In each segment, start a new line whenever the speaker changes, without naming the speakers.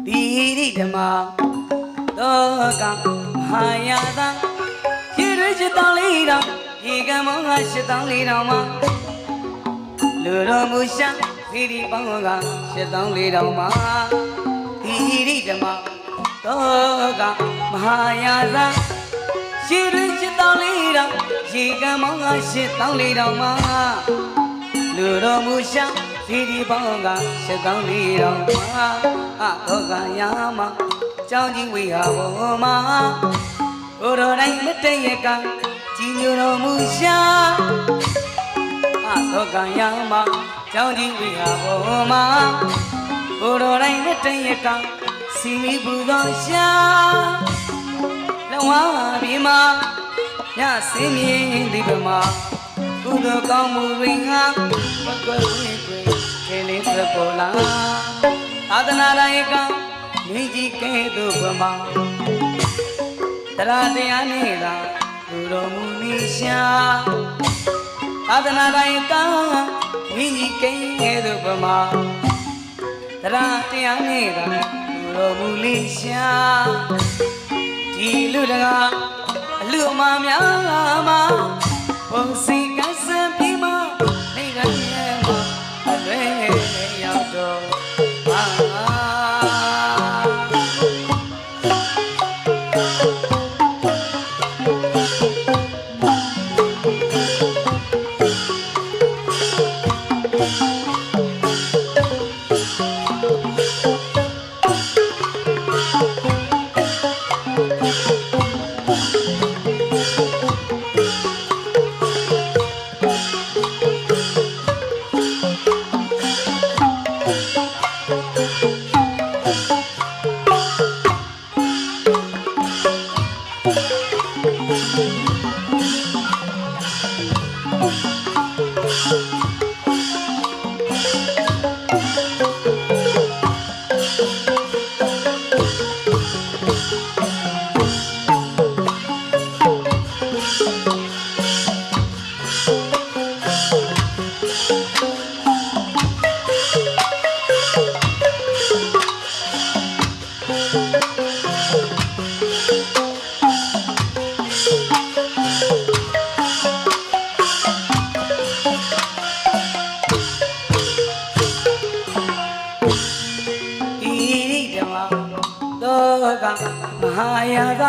ဒီရိဓမ္မသောကဟာယသာရေရချတောင်းလေးတော်ရေကမောငါရှစ်တောင်းလေးတော်မှာလူတော်မူရှာသီရိပေါင်းကရှစ်တောင်းလေးတော်မှာဒီရိဓမ္မသောကမဟာယသာရေရချတောင်းလေးတော်ရေကမောငါရှစ်တောင်းလေးတော်မှာလူတော်မူရှာသီရိပေါင်းကရှစ်တောင်းလေးတော်မှာသောကယာမကြောင်းကြီးဝေဟာဘောမှာကိုတော်တိုင်းမတည့်ရကကြီးညိုတော်မူရှာသောကယာမကြောင်းကြီးဝေဟာဘောမှာကိုတော်တိုင်းမတည့်ရကစီမီပူတော်ရှာလောဝါပြေမှာညစင်းမြင်ဒီပမာကုသိုလ်ကောင်းမှုတွေဟာဘကွယ်ဝင်ွယ်ခေလေးပြပေါ်လာသာသနာတော်ကမိကြီးကဲ့သို့ပမာတရားတရားနဲ့သာလူတော်မူနေရှာသာသနာတော်ကမိကြီးကဲ့သို့ပမာတရားတရားနဲ့သာလူတော်မူနေရှာဒီလူတကားအလူအမများမှာဘုံစီကစံပြီးမှနေရရဲ့မှာအလွဲရောက်တော့မဟာယာက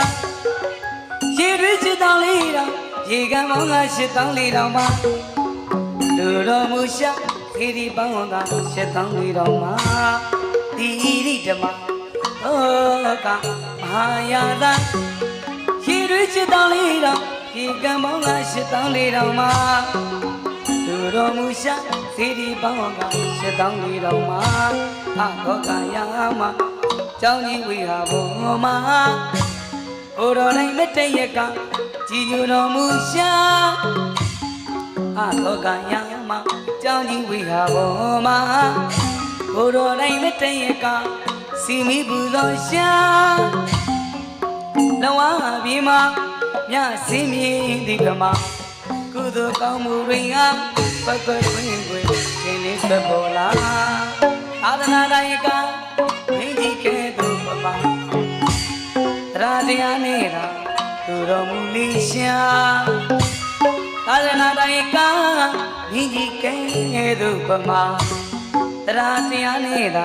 ရေရချတောင်းလေးတော်ရေကမောင်းကရှစ်တောင်းလေးတော်မှာလူတော်မူရှာသီရိပေါင်းကရှစ်တောင်းလေးတော်မှာဒီရိဓမ္မသောကမဟာယာကရေရချတောင်းလေးတော်ရေကမောင်းကရှစ်တောင်းလေးတော်မှာလူတော်မူရှာသီရိပေါင်းကရှစ်တောင်းလေးတော်မှာသောကယာမကြောင်းကြီးဝေဟာဘောမှာအိုတော်တိုင်းမတည့်ရကကြီးညိုတော်မူရှာသောကယာမကြောင်းကြီးဝေဟာဘောမှာအိုတော်တိုင်းမတည့်ရကစီမီပူသောရှာလောဝါပြေမှာညစင်းမြင်ဒီကမှာကုသိုလ်ကောင်းမှုတွေဟာဘကွယ်ဝင်ွယ်ခင်လေးပြပေါ်လာသာသနာတော်ကမိကြီးကဲ့သို့ပမာတရားတရားနဲ့သာသူတော်မူလေးရှာသာသနာတော်ကမိကြီးကဲ့သို့ပမာတရားတရားနဲ့သာ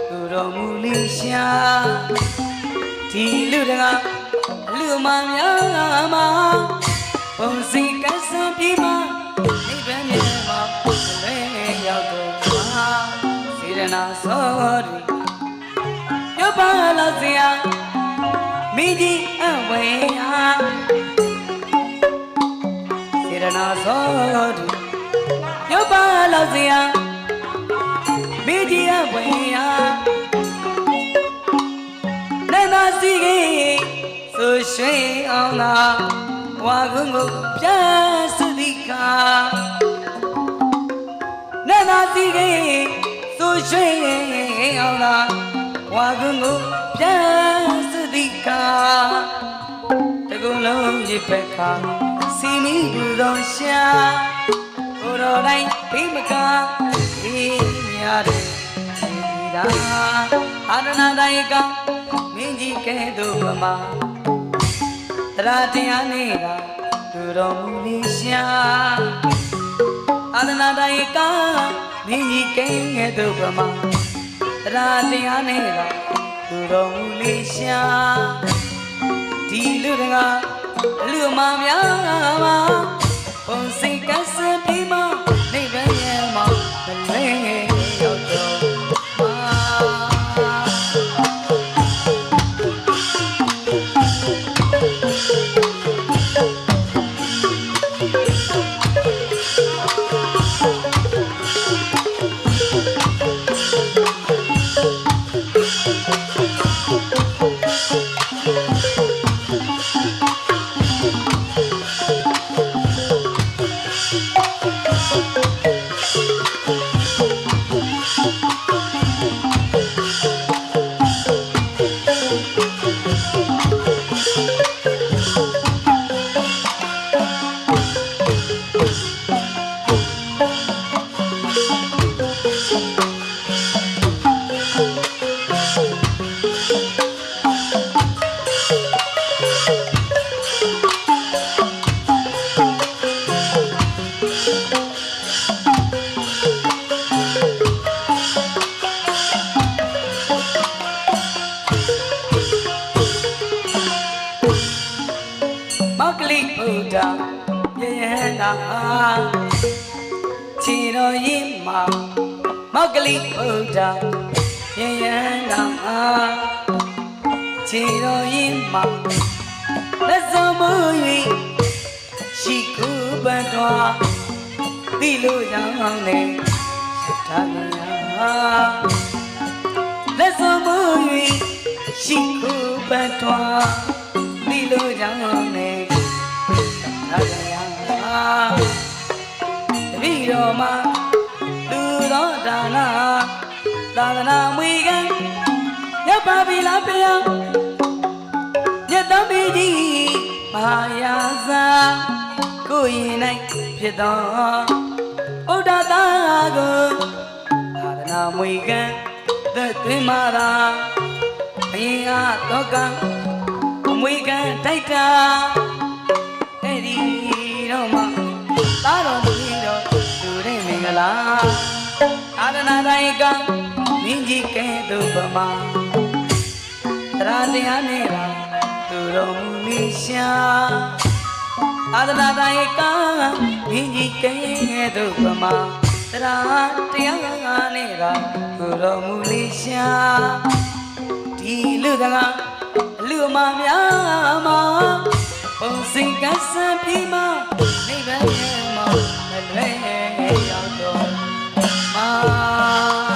သူတော်မူလေးရှာဒီလူတကားအလူအမများမှာဘုံစီကစံပြီးမှနိဗ္ဗာန်မြတ်မှာလဲရောက်တော့စေရနာစောရီရုပ်ပါလို့စရာမိကြီးအဝေဟာစေရနာစောရီရုပ်ပါလို့စရာမိကြီးအဝေဟာနန္ဒစီကြီးဆိုရွှေအောင်သာဝါကုန်းကိုပြစတိခါနန္ဒစီကြီးဆိုရွှေအောင်သာဝါကုန်းကိုပြစတိခါတကုလုံးရစ်ဖက်ခါစီမီလူတော်ရှာကိုတော်တိုင်းဖိမကာအေးများတယ်ဒီ နေတာအာရဏတိုင်းကမင်းကြီးကဲ့သို့ပမာတရားတရားနေတာသူတော်မူလေးရှာအာရဏတိုင်းကမင်းကြီးကဲ့သို့ပမာတရားတရားနေတာသူတော်မူလေးရှာဒီလူတကာလူမများမှာပုံစိတ်ကစပြီးမှနေပဲရဲ့မှာမလဲရောက်တော့ချီတော်ရင်မှာမောက်ကလေးဘုရားယဉ်ယံနာချီတော်ရင်မှာလက်စုံမူ၍ရှိခုပန်တော်တိလို့ရောင်းနေသာမယလက်စုံမူ၍ရှိခုပန်တော်တိလို့ရောင်းနေသာမယတပည့်တော်မှာလူတော်ဒါနာသာသနာမွေကံရပါပြီလားဗျာမြတ်တော်ဘီကြီးမဟာယာစာကိုရင်၌ဖြစ်တော်ဩဒတာကိုသာသနာမွေကံသက်သွင်းမာတာအရင်အားတော့ကံအမွေကံတိုက်တာအဲ့ဒီတော့မှသာတော်သူတော်သူတဲ့မင်္ဂလာအာရဏတိုင်းကမင်းကြီးကဲ့သို့ပမာတရားတရားနေတာသူတော်မူလေးရှာအာရဏတိုင်းကမင်းကြီးကဲ့သို့ပမာတရားတရားနေတာသူတော်မူလေးရှာဒီလူတကာလူမများမှာပုံစံကစံပြီးမှနေပဲမှာမလွဲရောက်တော့မှာ